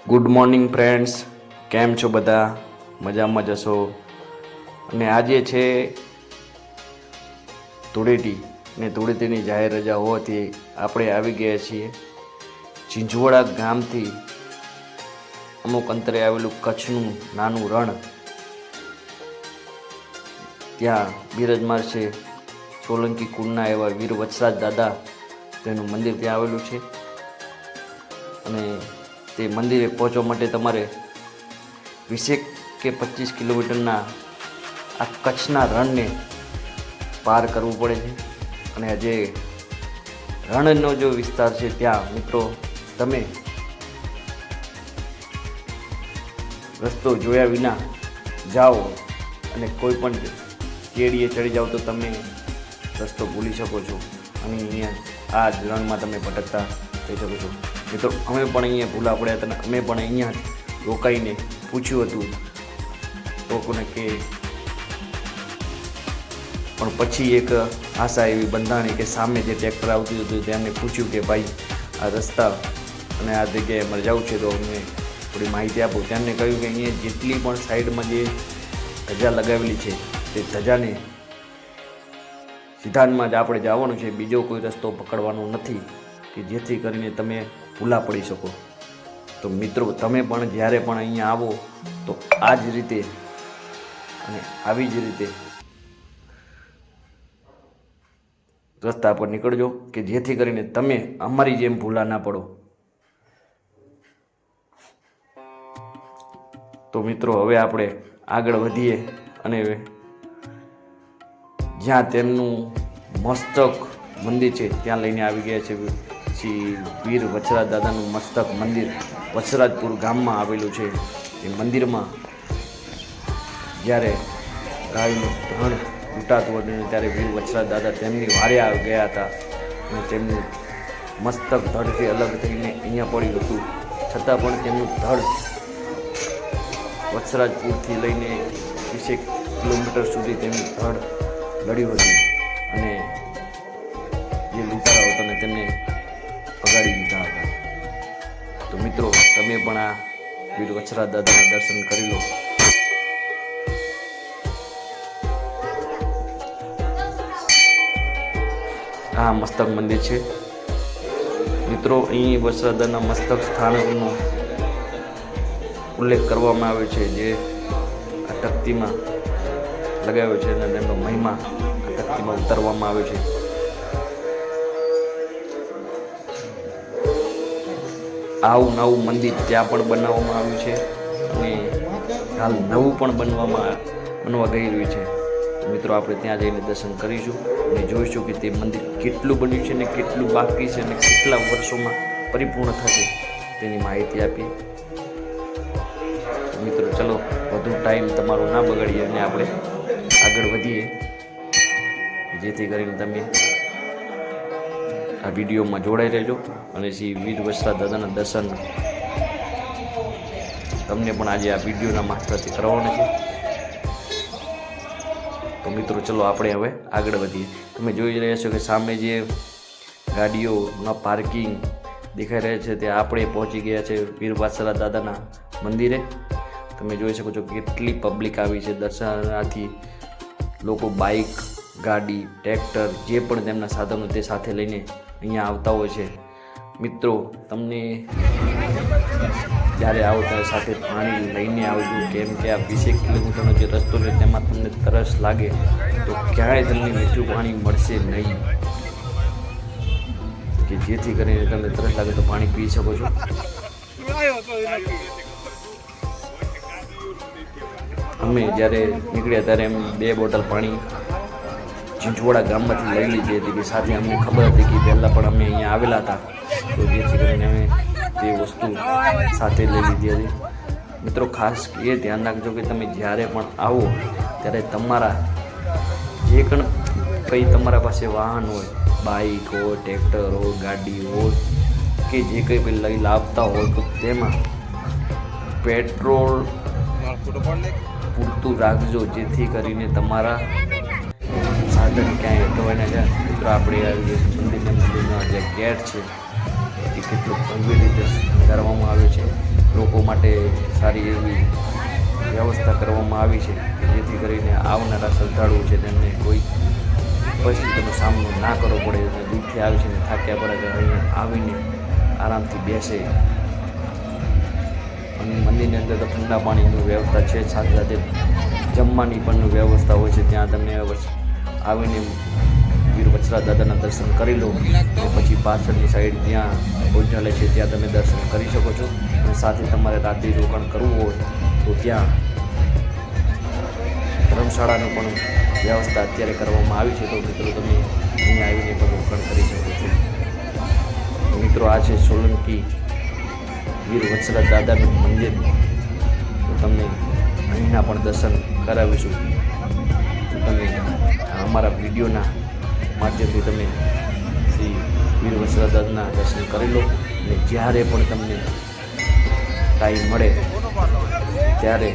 Good morning friends, કેમ છો બધા? મજામાં જ હશો. અને આજે છે ધૂળેટી ને ધૂળેટીની જાહેર રજા હોવાથી આપણે આવી ગયા છીએ ઝીંઝુવાડા ગામથી અમુક અંતરે આવેલું કચ્છનું નાનું રણ. ત્યાં બિરાજમાન છે સોલંકી કુળના એવા વીર વત્સરાજ દાદા, તેનું મંદિર ત્યાં આવેલું છે. અને તે મંદિરે પહોંચવા માટે તમારે 20 કે 25 કિલોમીટરના આ કચ્છના રણને પાર કરવું પડે છે. અને જે રણનો જો વિસ્તાર છે ત્યાં મિત્રો તમે રસ્તો જોયા વિના જાઓ અને કોઈ પણ કેડીએ ચડી જાઓ તો તમે રસ્તો ભૂલી શકો છો અને અહીંયા આ જ રણમાં તમે ભટકતા થઈ શકો છો. મિત્રો અમે પણ અહીંયા ભૂલા પડ્યા હતા અને અમે પણ અહીંયા જ રોકાઈને પૂછ્યું હતું લોકોને કે, પણ પછી એક આશા એવી બંધાણી કે સામે જે ટ્રેક્ટર આવતું હતું તેમને પૂછ્યું કે ભાઈ આ રસ્તા અને આ જગ્યાએ અમારે જવું છે તો અમને થોડી માહિતી આપો. તેમને કહ્યું કે અહીંયા જેટલી પણ સાઈડમાં જે ધજા લગાવેલી છે તે ધજાને સિદ્ધાંતમાં જ આપણે જવાનું છે, બીજો કોઈ રસ્તો પકડવાનો નથી કે જેથી કરીને તમે ભૂલા પડી શકો. તો મિત્રો તમે પણ જ્યારે પણ અહીંયા આવો તો આ જ રીતે અને આવી જ રીતે રસ્તા પર નીકળજો કે જેથી કરીને તમે અમારી જેમ ભૂલા ના પડો. તો મિત્રો હવે આપણે આગળ વધીએ અને જ્યાં તેમનું મસ્તક મંદિર છે ત્યાં લઈને આવી ગયા છે. શ્રી વીર વત્સરાજ દાદાનું મસ્તક મંદિર વત્સરાજપુર ગામમાં આવેલું છે. એ મંદિરમાં જ્યારે ગાયનું ધણ લૂંટાતું હતું ત્યારે વીર વત્સરાજ દાદા તેમની વારે આવી ગયા હતા અને તેમનું મસ્તક ધડથી અલગ થઈને અહીંયા પડ્યું હતું. છતાં પણ તેમનું ધડ વત્સરાજપુરથી લઈને 20 કિલોમીટર સુધી તેમનું ધડ લડ્યું હતું અને જે લૂંટારા હતા ને તેમને ભગાડી દીધા હતા. તો મિત્રો તમે પણ આ વીર વત્સરાજ દાદાના દર્શન કરી લો. આ મસ્તક મંદિર છે મિત્રો. અહીં વત્સરાજ દાદાના મસ્તક સ્થાનકનો ઉલ્લેખ કરવામાં આવ્યો છે જે આ તકતીમાં લગાવ્યો છે અને તેમનો મહિમા આ તકતીમાં ઉતારવામાં આવ્યો છે. આવું નવું મંદિર ત્યાં પણ બનાવવામાં આવ્યું છે અને હાલ નવું પણ બનવા ગઈ રહ્યું છે. મિત્રો આપણે ત્યાં જઈને દર્શન કરીશું અને જોઈશું કે તે મંદિર કેટલું બન્યું છે અને કેટલું બાકી છે અને કેટલા વર્ષોમાં પરિપૂર્ણ થશે તેની માહિતી આપીએ. મિત્રો ચલો વધુ ટાઈમ તમારો ના બગાડીએ અને આપણે આગળ વધીએ જેથી કરીને તમે આ વિડીયોમાં જોડાઈ રહેજો અને શ્રી વીર વત્સરાજ દાદાના દર્શન તમને પણ આજે આ વિડીયોના મારફતે કરવાના છે. તો મિત્રો ચલો આપણે હવે આગળ વધીએ. તમે જોઈ રહ્યા છો કે સામે જે ગાડીઓના પાર્કિંગ દેખાઈ રહ્યા છે ત્યાં આપણે પહોંચી ગયા છે વીર વત્સરાજ દાદાના મંદિરે. તમે જોઈ શકો છો કેટલી પબ્લિક આવી છે દર્શનાર્થી. લોકો બાઇક, ગાડી, ટ્રેક્ટર જે પણ તેમના સાધનો તે સાથે લઈને અહીંયા આવતા હોય છે. મિત્રો તમને જ્યારે આવો ત્યારે સાથે પાણી લઈને આવજો, કેમ કે આ 20 કિલોમીટરનો જે રસ્તો છે તેમાં તમને તરસ લાગે તો ક્યાંય તમને મીઠું પાણી મળશે નહીં કે જેથી કરીને તમને તરસ લાગે તો પાણી પી શકો છો. અમે જ્યારે નીકળ્યા ત્યારે એમ 2 બોટલ પાણી ઝીંઝુવાડા ગામમાંથી લઈ લીધી હતી કે સાથે અમને ખબર હતી કે પહેલાં પણ અમે અહીંયા આવેલા હતા તો જેથી કરીને અમે તે વસ્તુ સાથે લઈ લીધી હતી. મિત્રો ખાસ એ ધ્યાન રાખજો કે તમે જ્યારે પણ આવો ત્યારે તમારા જે કંઈ તમારા પાસે વાહન હોય, બાઇક હોય, ટ્રેક્ટર હોય, ગાડી હોય કે જે કંઈ પણ લઈ લાવતા હોય તો તેમાં પેટ્રોલ પૂરતું રાખજો જેથી કરીને તમારા સાધન ક્યાંય અટવાઈ ના જાય. મિત્રો આપણે મંદિરના જે ગેટ છે એ કેટલું ગંભીર રીતે શણગારવામાં આવ્યો છે લોકો માટે સારી એવી વ્યવસ્થા કરવામાં આવી છે, જેથી કરીને આવનારા શ્રદ્ધાળુઓ છે તેમને કોઈ પરિસ્થિતિનો સામનો ના કરવો પડે અને દૂરથી આવે છે ને થાક્યા પડે અહીંયા આવીને આરામથી બેસે. અને મંદિરની અંદર તો ઠંડા પાણીની વ્યવસ્થા છે, સાથે સાથે જમવાની પણ વ્યવસ્થા હોય છે. ત્યાં તમે આવીને વીર વછરા દાદાના દર્શન કરી લો અને પછી પાછળની સાઈડ ત્યાં ભોજનાલય છે, ત્યાં તમે દર્શન કરી શકો છો. અને સાથે તમારે રાત્રિ રોકાણ કરવું હોય તો ત્યાં ધર્મશાળાનું પણ વ્યવસ્થા અત્યારે કરવામાં આવી છે. તો મિત્રો તમે અહીંયા આવીને પણ રોકાણ કરી શકો છો. મિત્રો આ છે સોલંકી વીર વછરા દાદાનું મંદિર. તો તમને અહીંના પણ દર્શન કરાવીશું. તમે અમારા વિડીયોના માધ્યમથી તમે શ્રી વીર વછરા દાદાના દર્શન કરી લો. અને જ્યારે પણ તમને ટાઈમ મળે ત્યારે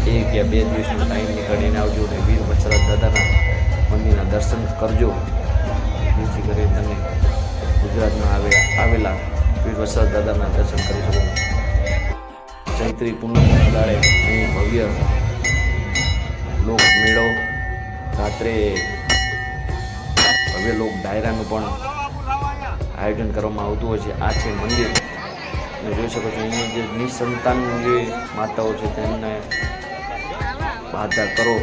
1 કે 2 દિવસનો ટાઈમ નીકાળીને આવજો અને વીર વછરા દાદાના મંદિરના દર્શન કરજો, જેથી કરીને તમે ગુજરાતમાં આવેલા વીર વછરા દાદાના દર્શન કરી શકો. ચૈત્રી પૂનમના દાડે અહીં ભવ્ય લોક મેળો, રાત્રે ભવ્ય લોક ડાયરાનું પણ આયોજન કરવામાં આવતું હોય છે. આ છે મંદિર. તમે જોઈ શકો છો અહીંયા જે નિસંતાન જે માતાઓ છે તેમને બાધા કરો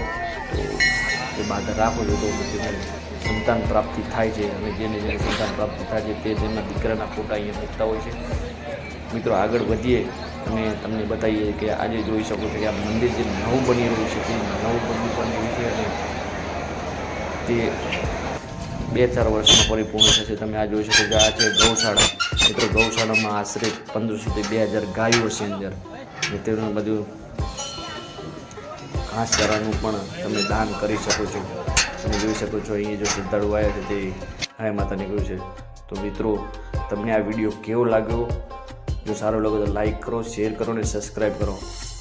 તો એ બાધા રાખો છો તો તેને સંતાન પ્રાપ્તિ થાય છે. અને જેને સંતાન પ્રાપ્તિ થાય છે તે તેમના દીકરાના ફોટા અહીંયા મૂકતા હોય છે. મિત્રો આગળ વધીએ અને તમને બતાવીએ કે આજે જોઈ શકો છો કે આ મંદિર જે નવું બની રહ્યું છે તે નવું બની પણ રહ્યું છે અને તે 2-4 વર્ષમાં પરિપૂર્ણ થશે. તમે આ જોઈ શકો છો આ છે ગૌશાળા. મિત્રો ગૌશાળામાં આશરે 1500 થી 2000 ગાયો છે અંદર, અને તેનું બધું ઘાસચારાનું પણ તમે દાન કરી શકો છો. તમે જોઈ શકો છો અહીંયા જો શ્રદ્ધાળુ આવ્યા છે તે હાય માતાને કહ્યું છે. તો મિત્રો તમને આ વિડીયો કેવો લાગ્યો? જો સારો લાગે તો લાઈક કરો, શેર કરો અને સબસ્ક્રાઈબ કરો.